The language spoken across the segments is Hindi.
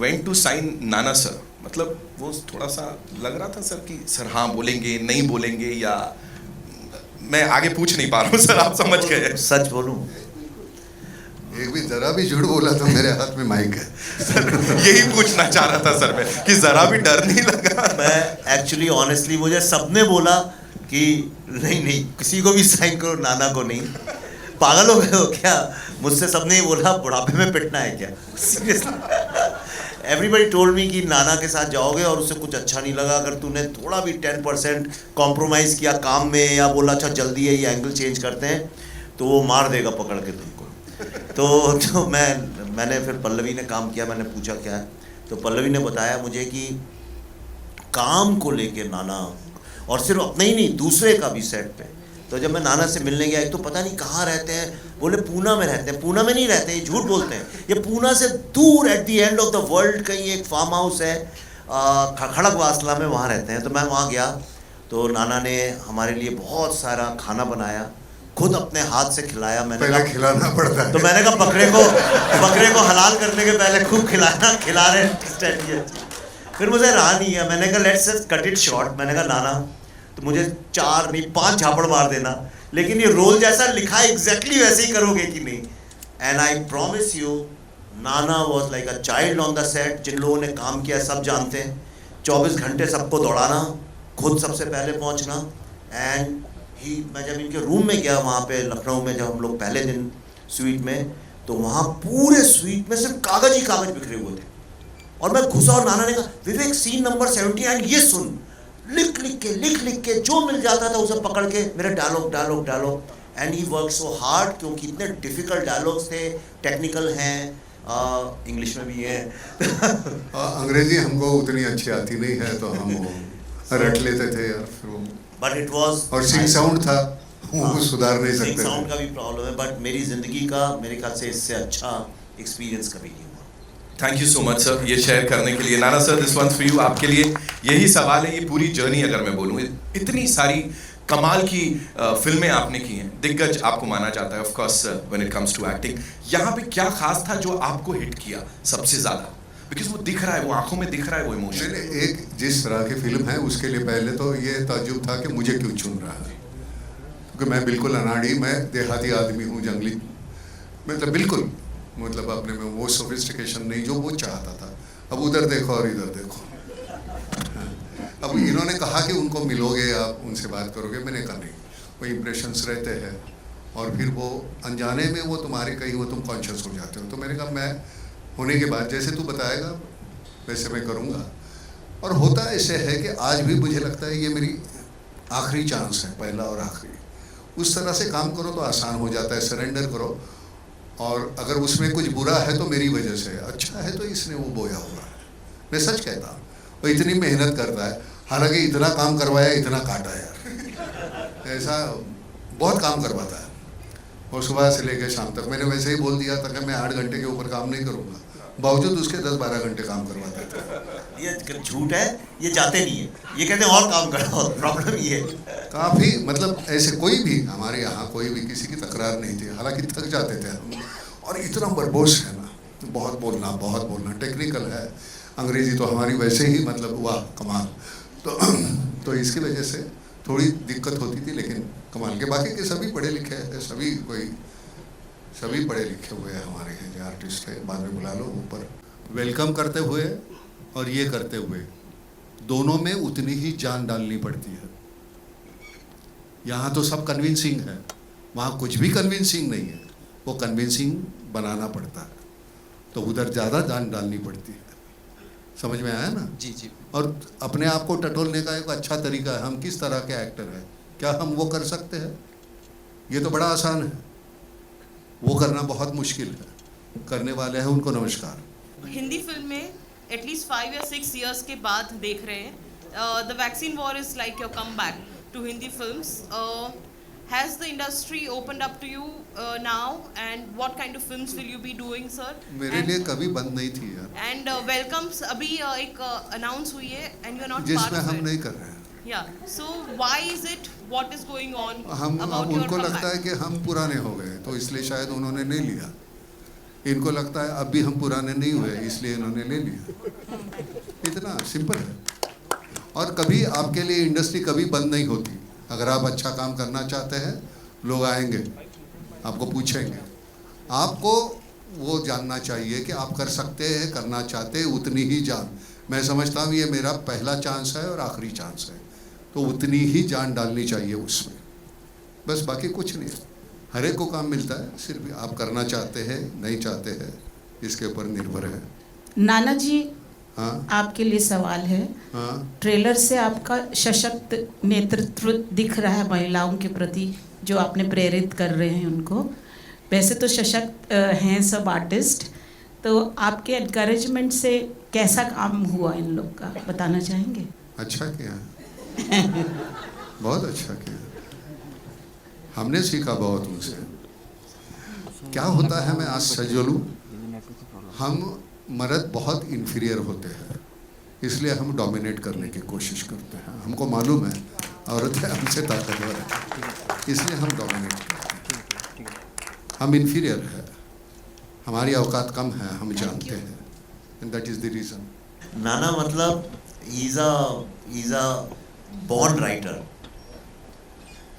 Went to sign Nana sir, मतलब वो थोड़ा सा लग रहा था सर कि सर हाँ बोलेंगे नहीं बोलेंगे, या मैं आगे पूछ नहीं पा रहा हूँ सर, आप समझ गए? सच बोलूं, एक भी जरा भी झूठ बोला तो मेरे हाथ में माइक है। सर यही पूछना चाह रहा था सर मैं, कि जरा भी डर नहीं लगा? मैं एक्चुअली ऑनेस्टली, मुझे सबने बोला कि नहीं नहीं किसी को भी साइन करो, नाना को नहीं। पागल हो गए हो क्या? मुझसे सबने ही बोला बुढ़ापे में पिटना है क्या? सीरियसली एवरीबडी टोल्ड मी कि नाना के साथ जाओगे और उससे कुछ अच्छा नहीं लगा, अगर तूने थोड़ा भी 10% कॉम्प्रोमाइज़ किया काम में, या बोला अच्छा जल्दी है ये एंगल चेंज करते हैं, तो वो मार देगा पकड़ के तुमको। तो मैंने फिर पल्लवी ने काम किया, मैंने पूछा क्या है, तो पल्लवी ने बताया मुझे कि काम को लेके नाना, और सिर्फ अपने ही नहीं दूसरे का भी सेट पे। तो जब मैं नाना से मिलने गया, एक तो पता नहीं कहाँ रहते हैं, बोले पूना में रहते हैं। पूना में नहीं रहते, ये झूठ बोलते हैं, ये पूना से दूर at the end of the world कहीं एक फार्म हाउस है खड़क वासला में, वहाँ रहते हैं। तो मैं वहाँ गया तो नाना ने हमारे लिए बहुत सारा खाना बनाया, खुद अपने हाथ से खिलाया। मैंने पहले खिलाना पड़ता है, तो मैंने कहा बकरे को हलाल करने के पहले खूब खिला रहे। फिर मुझे रहा नहीं है, मैंने कहा लेट्स कट इट शॉर्ट। मैंने कहा नाना तो मुझे 4 नहीं 5 झापड़ मार देना, लेकिन ये रोल जैसा लिखा है एग्जैक्टली वैसे ही करोगे कि नहीं? And I promise you, Nana was like a child on the set. जिन लोगों ने काम किया सब जानते हैं, 24 घंटे सबको दौड़ाना, खुद सबसे पहले पहुंचना। एंड मैं जब इनके रूम में गया वहाँ पे लखनऊ में, जब हम लोग पहले दिन स्वीट में, तो वहाँ पूरे स्वीट में सिर्फ कागज ही कागज बिखरे हुए थे। और मैं घुसा और नाना ने कहा विवेक सीन नंबर 79 ये सुन, लिख लिख के जो मिल जाता था उसे पकड़ के मेरे dialogue. And he work so hard, क्योंकि इतने डिफिकल्ट डायलॉग्स थे, टेक्निकल हैं, इंग्लिश में भी हैं। अंग्रेजी हमको उतनी अच्छी आती नहीं है, तो हम रट लेते थे यार। फिर वो बट इट वाज, और सिंग साउंड था, वो सुधार नहीं सिंग सकते साउंड थे। का भी प्रॉब्लम है, बट मेरी ज़िंदगी का मेरे ख्याल से इससे अच्छा एक्सपीरियंस कभी नहीं हुआ। Thank you so much sir ये शेयर करने के लिए। नाना sir, this one for you, आपके लिए यही सवाल है। ये पूरी जर्नी अगर मैं बोलूँ, इतनी सारी कमाल की फिल्में आपने की हैं, दिग्गज आपको माना जाता है of course when it comes to acting. यहाँ पे क्या खास था जो आपको हिट किया सबसे ज़्यादा? बिकॉज वो दिख रहा है, वो आंखों में दिख रहा है वो इमोशन। एक जिस तरह की फिल्म है उसके लिए पहले तो ये ताज्जुब था कि मुझे क्यों चुन रहा है, क्योंकि मैं बिल्कुल अनाड़ी, मैं देहाती आदमी हूँ, जंगली, मतलब बिल्कुल, मतलब अपने में वो सोफिस्टिकेशन नहीं जो वो चाहता था। अब उधर देखो और इधर देखो। अब इन्होंने कहा कि उनको मिलोगे, आप उनसे बात करोगे, मैंने कहा नहीं, वो इम्प्रेशंस रहते हैं और फिर वो अनजाने में वो तुम्हारे कहीं वो तुम कॉन्शियस हो जाते हो। तो मैंने कहा मैं होने के बाद जैसे तू बताएगा वैसे मैं करूँगा। और होता ऐसे है कि आज भी मुझे लगता है ये मेरी आखिरी चांस है, पहला और आखिरी। उस तरह से काम करो तो आसान हो जाता है, सरेंडर करो। और अगर उसमें कुछ बुरा है तो मेरी वजह से, अच्छा है तो इसने वो बोया होगा। मैं सच कहता हूँ, वो इतनी मेहनत करता है, हालांकि इतना काम करवाया, इतना काटा यार, ऐसा बहुत काम करवाता है। और सुबह से लेकर शाम तक मैंने वैसे ही बोल दिया था कि मैं 8 घंटे के ऊपर काम नहीं करूँगा, बावजूद उसके 10-12 घंटे काम करवाते थे। ये झूठ है, ये जाते नहीं है, ये कहते हैं और काम करो। प्रॉब्लम ये है काफ़ी, मतलब ऐसे कोई भी हमारे यहाँ कोई भी किसी की तकरार नहीं थी, हालांकि थक जाते थे हम। और इतना बरबोस है ना, बहुत बोलना टेक्निकल है। अंग्रेज़ी तो हमारी वैसे ही मतलब वाह कमाल। तो इसकी वजह से थोड़ी दिक्कत होती थी, लेकिन कमाल के बाकी के सभी पढ़े लिखे हैं, सभी पढ़े लिखे हुए हैं हमारे हैं जो आर्टिस्ट है। बाद में बुला लो ऊपर। वेलकम करते हुए और ये करते हुए दोनों में उतनी ही जान डालनी पड़ती है। यहाँ तो सब कन्विंसिंग है, वहाँ कुछ भी कन्विंसिंग नहीं है, वो कन्विंसिंग बनाना पड़ता है, तो उधर ज़्यादा जान डालनी पड़ती है। समझ में आया ना? जी जी। और अपने आप को टटोलने का एक अच्छा तरीका है, हम किस तरह के एक्टर हैं, क्या हम वो कर सकते हैं? ये तो बड़ा आसान है, वो करना बहुत मुश्किल है। करने वाले हैं उनको नमस्कार। हिंदी फिल्म में एटलीस्ट 5 या 6 इयर्स के बाद देख रहे हैं, the vaccine war is like your come back to Hindi films. Has the industry opened up to you now, and what kind of films will you be doing, sir? मेरे लिए कभी बंद नहीं थी यार। And welcomes अभी एक announce हुई है, and you are not part जिसमें of हम it. नहीं कर रहे हैं। Yeah. So why is it? What is going on हम about your उनको लगता है comeback? कि हम पुराने हो गए, तो इसलिए शायद उन्होंने नहीं लिया। इनको लगता है अब भी हम पुराने नहीं हुए इसलिए इन्होंने ले लिया। इतना सिंपल है। और कभी आपके लिए इंडस्ट्री कभी बंद नहीं होती। अगर आप अच्छा काम करना चाहते हैं, लोग आएंगे, आपको पूछेंगे। आपको वो जानना चाहिए कि आप कर सकते हैं, करना चाहते हैं, उतनी ही जान। मैं समझता हूँ ये मेरा पहला चांस है और आखिरी चांस है, तो उतनी ही जान डालनी चाहिए उसमें, बस। बाकी कुछ नहीं है। हर एक को काम मिलता है, सिर्फ आप करना चाहते हैं नहीं चाहते हैं इसके ऊपर निर्भर है। नाना जी, हाँ आपके लिए सवाल है। हाँ। ट्रेलर से आपका सशक्त नेतृत्व दिख रहा है महिलाओं के प्रति, जो आपने प्रेरित कर रहे हैं उनको। वैसे तो सशक्त हैं सब आर्टिस्ट, तो आपके एनकरेजमेंट से कैसा काम हुआ इन लोग का, बताना चाहेंगे? अच्छा किया, बहुत अच्छा किया। हमने सीखा बहुत उनसे। क्या होता है, मैं आज सच बोलूं, हम मर्द बहुत इन्फीरियर होते हैं, इसलिए हम डोमिनेट करने की कोशिश करते हैं। हमको मालूम है औरतें हमसे ताकतवर है, इसलिए हम डोमिनेट करते हैं। हम इन्फीरियर है, हमारी औकात कम है, हम जानते हैं, and that is the reason. नाना मतलब he's a born writer.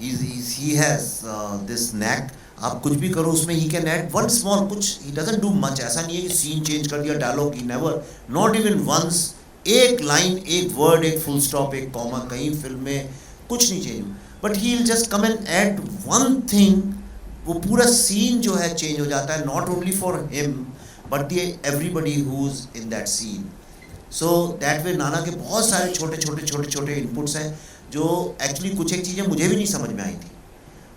He has this knack. आप कुछ भी करो उसमें he can add one small कुछ, he doesn't do much. ऐसा नहीं है कि सीन चेंज कर दिया, dialogue, he never, not even once, एक लाइन, एक वर्ड, एक फुल स्टॉप, एक कॉमा, कहीं फिल्म में कुछ नहीं change, but he will just come and add one thing, वो पूरा सीन जो है चेंज हो जाता है, not only for him but the everybody who is in that scene. So that way Nana के बहुत सारे छोटे इनपुट्स हैं जो एक्चुअली कुछ एक चीज़ें मुझे भी नहीं समझ में आई थी,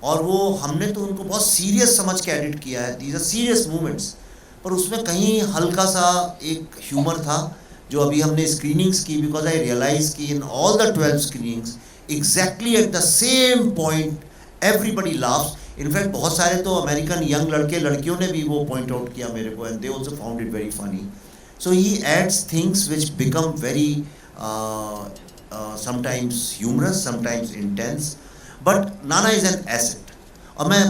और वो हमने तो उनको बहुत सीरियस समझ के एडिट किया है, दीज आर सीरियस मूवमेंट्स, पर उसमें कहीं हल्का सा एक ह्यूमर था जो अभी हमने स्क्रीनिंग्स की, बिकॉज आई रियलाइज की in all the 12 screenings exactly at the same point everybody laughs. In fact बहुत सारे तो अमेरिकन यंग लड़के लड़कियों ने भी वो पॉइंट आउट किया मेरे को, and they also found it very funny. So he adds things which become very sometimes humorous, sometimes intense, but Nana is an asset। और मैं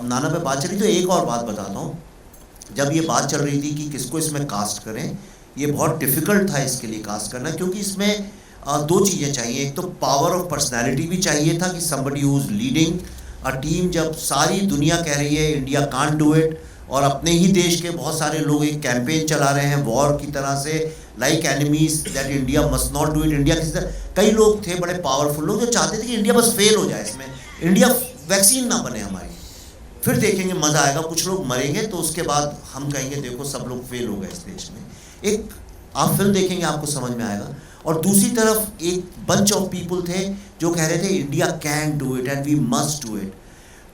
नाना पे बात चली तो एक और बात बताता हूँ। जब ये बात चल रही थी कि किसको इसमें कास्ट करें, ये बहुत डिफ़िकल्ट था इसके लिए कास्ट करना, क्योंकि इसमें दो चीज़ें चाहिए। एक तो पावर ऑफ पर्सनैलिटी भी चाहिए था कि somebody who is leading a team, जब सारी दुनिया कह रही है इंडिया can't do it, और अपने ही देश के बहुत सारे लोग एक कैंपेन चला रहे हैं वॉर की तरह से, like enemies that India must not do it. India किसी तरह, कई लोग थे बड़े पावरफुल लोग जो चाहते थे कि इंडिया बस फेल हो जाए, इसमें इंडिया वैक्सीन ना बने हमारी, फिर देखेंगे मज़ा आएगा, कुछ लोग मरेंगे तो उसके बाद हम कहेंगे देखो सब लोग फेल हो गए इस देश में। एक आप फिल्म देखेंगे आपको समझ में आएगा। और दूसरी तरफ एक बंच ऑफ पीपल थे जो कह रहे थे India can do it and we must do it.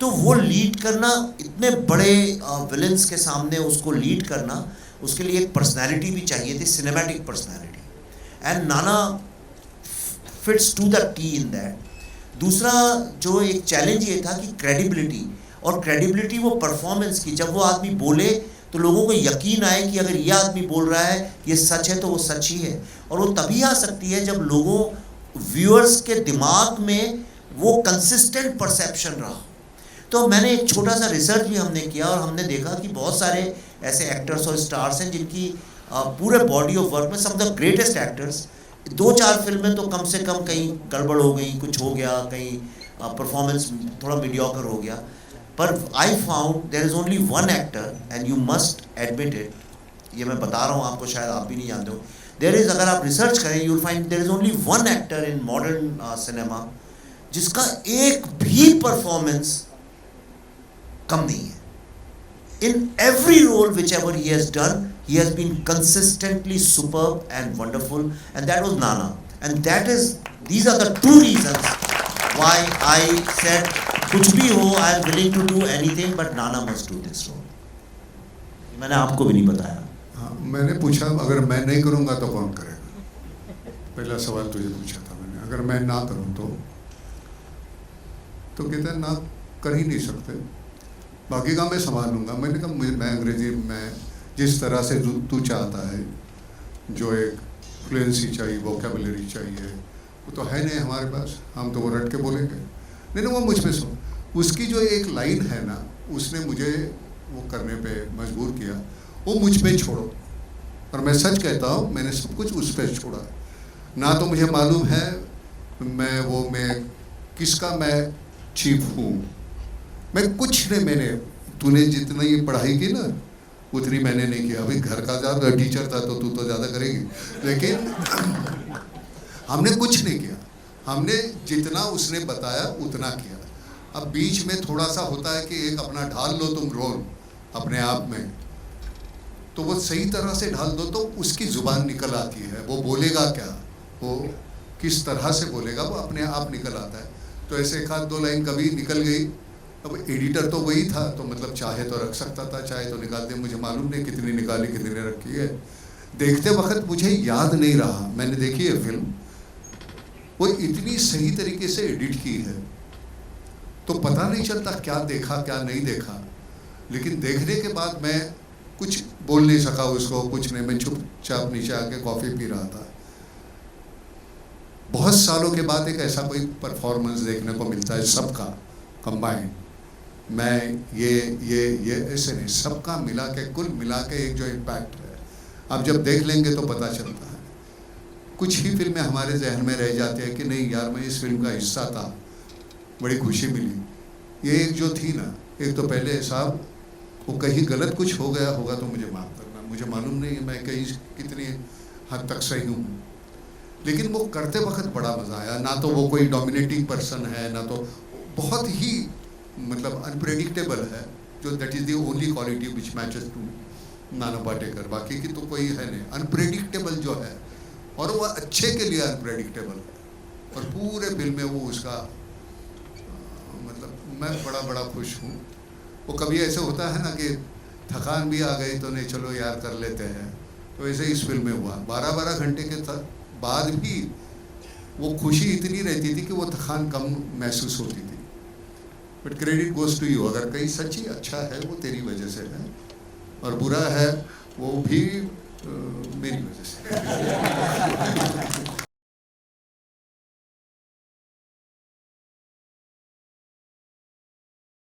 तो वो लीड करना, इतने बड़े विलन्स के सामने उसको लीड करना, उसके लिए एक पर्सनैलिटी भी चाहिए थी, cinematic personality, and Nana fits to the T in that. दूसरा जो एक चैलेंज ये था कि क्रेडिबिलिटी, और क्रेडिबिलिटी वो परफॉर्मेंस की, जब वो आदमी बोले तो लोगों को यकीन आए कि अगर ये आदमी बोल रहा है ये सच है तो वो सच ही है। और वो तभी आ सकती है जब लोगों, व्यूअर्स के दिमाग में वो कंसिस्टेंट परसेप्शन रहा। तो मैंने एक छोटा सा रिसर्च भी हमने किया और हमने देखा कि बहुत सारे ऐसे एक्टर्स और स्टार्स हैं जिनकी पूरे बॉडी ऑफ वर्क में, सम द ग्रेटेस्ट एक्टर्स, 2-4 फिल्में तो कम से कम कहीं गड़बड़ हो गई, कुछ हो गया, कहीं परफॉर्मेंस थोड़ा मीडियोकर हो गया, पर I found there is only one actor and you must admit it, ये मैं बता रहा हूँ आपको, शायद आप भी नहीं जानते हो, देयर इज़, अगर आप रिसर्च करें you will find there is only one actor in modern cinema जिसका एक भी परफॉर्मेंस कम नहीं है। In every role whichever he has done, he has been consistently superb and wonderful, and that was Nana. And that is, these are the two reasons why I said, कुछ भी हो, I am willing to do anything, but Nana must do this role. मैंने आपको भी नहीं बताया। हाँ, मैंने पूछा अगर मैं नहीं करूँगा तो कौन करेगा? पहला सवाल तुझे पूछा था मैंने, अगर मैं ना करूँ तो कहते हैं ना कर ही नहीं सकते, बाकी का मैं संभाल लूँगा। मैंने कहा मैं अंग्रेजी में जिस तरह से तू चाहता है, जो एक फ्लुएंसी चाहिए, वोकेबुलरी चाहिए, वो तो है नहीं हमारे पास, हम तो वो रट के बोलेंगे। नहीं, वो मुझ में उसकी जो एक लाइन है ना, उसने मुझे वो करने पे मजबूर किया, वो मुझ पे छोड़ो। और मैं सच कहता हूँ, मैंने सब कुछ उस पर छोड़ा। ना तो मुझे मालूम है मैं किसका मैं चीफ हूँ, मैं कुछ नहीं, मैंने तूने जितनी ये पढ़ाई की ना उतनी मैंने नहीं किया। अभी घर का ज़्यादा टीचर था तो तू तो ज़्यादा करेगी, लेकिन हमने कुछ नहीं किया। हमने जितना उसने बताया उतना किया। अब बीच में थोड़ा सा होता है कि एक अपना ढाल लो तुम रोल अपने आप में, तो वो सही तरह से ढाल दो तो उसकी ज़ुबान निकल आती है। वो बोलेगा क्या, वो किस तरह से बोलेगा, वो अपने आप निकल आता है। तो ऐसे एक आध दो लाइन कभी निकल गई। अब एडिटर तो वही था, तो मतलब चाहे तो रख सकता था, चाहे तो निकाल दे। मुझे मालूम नहीं कितनी निकाली कितनी रखी है। देखते वक्त मुझे याद नहीं रहा। मैंने देखी है फिल्म, वो इतनी सही तरीके से एडिट की है तो पता नहीं चलता क्या देखा क्या नहीं देखा। लेकिन देखने के बाद मैं कुछ बोल नहीं सका उसको, कुछ नहीं। मैं चुपचाप नीचे आके कॉफ़ी पी रहा था। बहुत सालों के बाद एक ऐसा कोई परफॉर्मेंस देखने को मिलता है सबका कंबाइंड। मैं ये ऐसे नहीं, सबका मिला के, कुल मिला के एक जो इम्पैक्ट है, अब जब देख लेंगे तो पता चलता है। कुछ ही फिल्में हमारे जहन में रह जाती है कि नहीं यार मैं इस फिल्म का हिस्सा था, बड़ी खुशी मिली। ये एक जो थी ना, एक तो पहले साहब वो कहीं गलत कुछ हो गया होगा तो मुझे माफ़ करना, मुझे मालूम नहीं मैं कहीं कितनी हद तक सही हूँ, लेकिन वो करते वक्त बड़ा मज़ा आया। ना तो वो कोई डोमिनेटिंग पर्सन है, ना तो बहुत ही मतलब अनप्रेडिक्टेबल है, जो that is the only quality which matches to Nana Patekar. बाकी की तो कोई है नहीं, अनप्रेडिक्टेबल जो है, और वो अच्छे के लिए अनप्रेडिक्टेबल है। और पूरे फिल्म में वो उसका मतलब मैं बड़ा खुश हूँ। वो कभी ऐसे होता है ना कि थकान भी आ गई तो नहीं चलो यार कर लेते हैं, तो ऐसे इस फिल्म में हुआ। 12-12 घंटे के बाद भी वो खुशी इतनी रहती थी कि वो थकान कम महसूस होती थी। But credit goes to you. अगर कहीं सच्ची अच्छा है वो तेरी वजह से है, और बुरा है वो भी